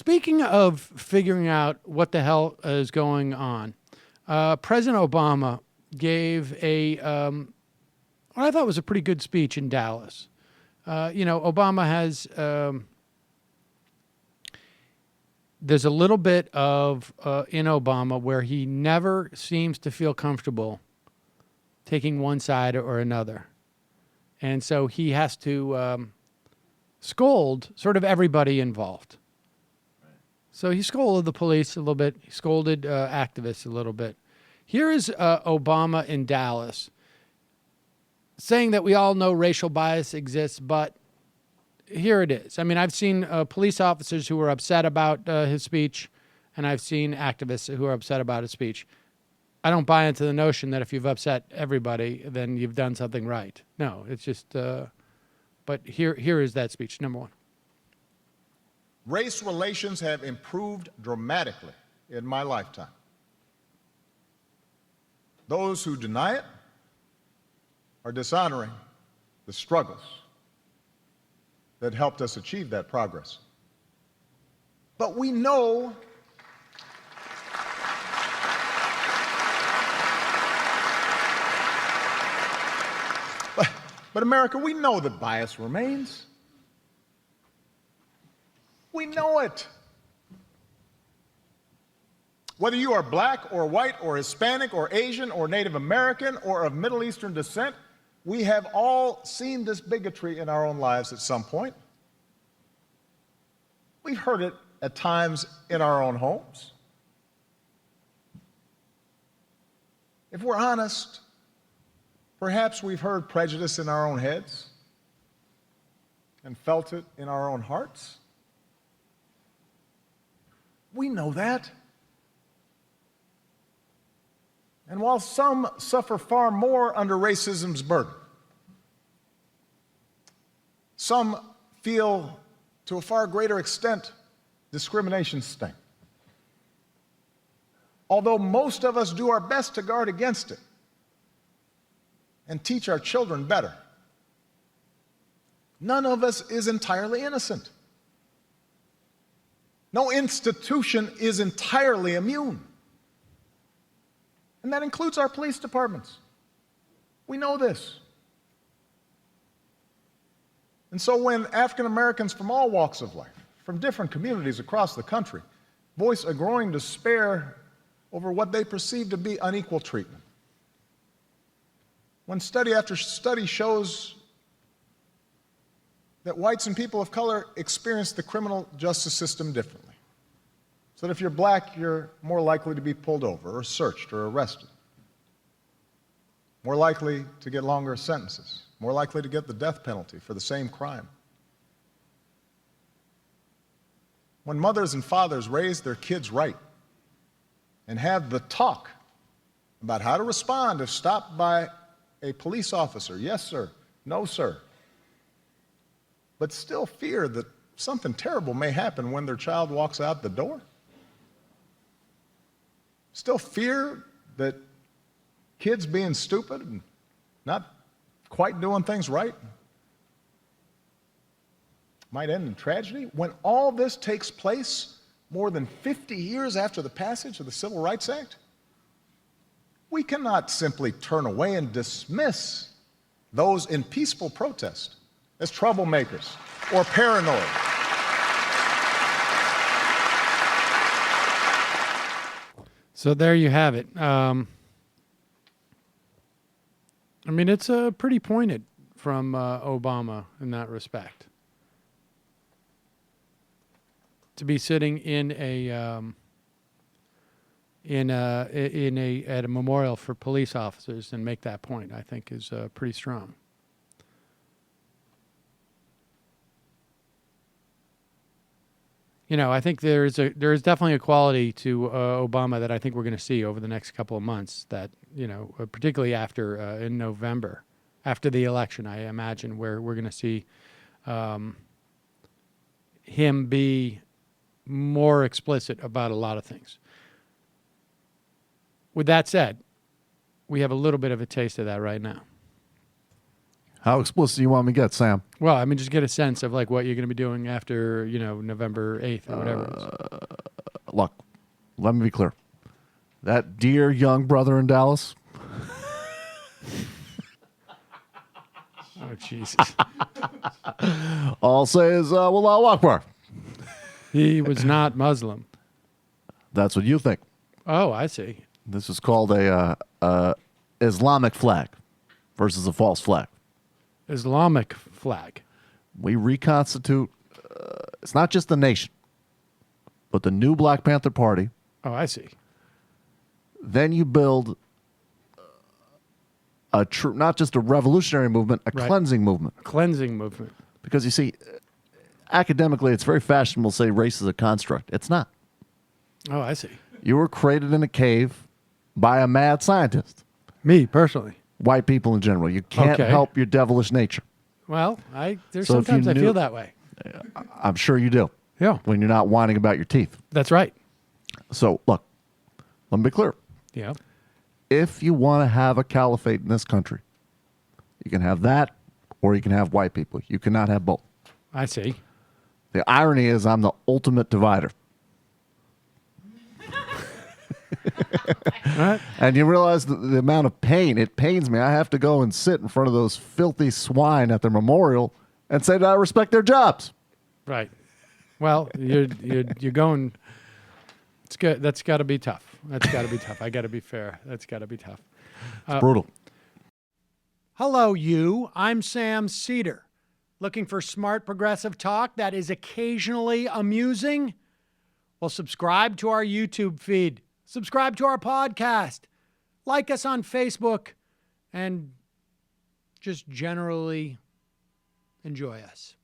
speaking of figuring out what the hell is going on, President Obama gave what I thought was a pretty good speech in Dallas. Obama has, there's a little bit of, in Obama where he never seems to feel comfortable taking one side or another. And so he has to scold sort of everybody involved. So he scolded the police a little bit. He scolded activists a little bit. Here is Obama in Dallas saying that we all know racial bias exists, but here it is. I mean, I've seen police officers who were upset about his speech, and I've seen activists who are upset about his speech. I don't buy into the notion that if you've upset everybody, then you've done something right. No, it's just, but here is that speech, number one. Race relations have improved dramatically in my lifetime. Those who deny it are dishonoring the struggles that helped us achieve that progress. But we know but America, we know that bias remains. We know it. Whether you are black or white or Hispanic or Asian or Native American or of Middle Eastern descent, we have all seen this bigotry in our own lives at some point. We've heard it at times in our own homes. If we're honest, perhaps we've heard prejudice in our own heads and felt it in our own hearts. We know that. And while some suffer far more under racism's burden, some feel to a far greater extent discrimination's sting. Although most of us do our best to guard against it and teach our children better, none of us is entirely innocent. No institution is entirely immune. And that includes our police departments. We know this. And so when African Americans from all walks of life, from different communities across the country, voice a growing despair over what they perceive to be unequal treatment, when study after study shows that whites and people of color experience the criminal justice system differently, so that if you're black, you're more likely to be pulled over or searched or arrested, more likely to get longer sentences, more likely to get the death penalty for the same crime. When mothers and fathers raise their kids right and have the talk about how to respond if stopped by a police officer, yes, sir, no, sir, but still fear that something terrible may happen when their child walks out the door, still fear that kids being stupid and not quite doing things right might end in tragedy. When all this takes place more than 50 years after the passage of the Civil Rights Act, we cannot simply turn away and dismiss those in peaceful protest as troublemakers or paranoid. So there you have it. I mean, it's pretty pointed from Obama in that respect. To be sitting in at a memorial for police officers and make that point, I think, is pretty strong. You know, I think there is definitely a quality to Obama that I think we're going to see over the next couple of months. That, you know, particularly after in November, after the election, I imagine where we're going to see him be more explicit about a lot of things. With that said, we have a little bit of a taste of that right now. How explicit do you want me to get, Sam? Well, I mean, just get a sense of like what you're going to be doing after, November 8th or whatever it is. Look, let me be clear. That dear young brother in Dallas, Oh, Jesus. all I'll say is, Wallahu Akbar. He was not Muslim. That's what you think. Oh, I see. This is called a Islamic flag versus a false flag. Islamic flag. We reconstitute, it's not just the nation, but the new Black Panther Party. Oh, I see. Then you build a true, not just a revolutionary movement, a Right. cleansing movement. Cleansing movement. Because you see, academically, it's very fashionable to say race is a construct. It's not. Oh, I see. You were created in a cave by a mad scientist. Me, personally. White people in general. You can't Okay. help your devilish nature. Well, there's So if you sometimes I knew- feel that way. I'm sure you do Yeah, when you're not whining about your teeth. that's right. So, look, let me be clear. Yeah. If you want to have a caliphate in this country, you can have that or you can have white people. You cannot have both. I see. The irony is I'm the ultimate divider. All right. And you realize the amount of pain. It pains me. I have to go and sit in front of those filthy swine at their memorial and say that I respect their jobs. Right. Well, you're going. It's good. That's got to be tough. That's got to be tough. I got to be fair. That's got to be tough. It's brutal. Hello, you. I'm Sam Seder. Looking for smart progressive talk that is occasionally amusing? Well, subscribe to our YouTube feed. Subscribe to our podcast. Like us on Facebook. And just generally enjoy us.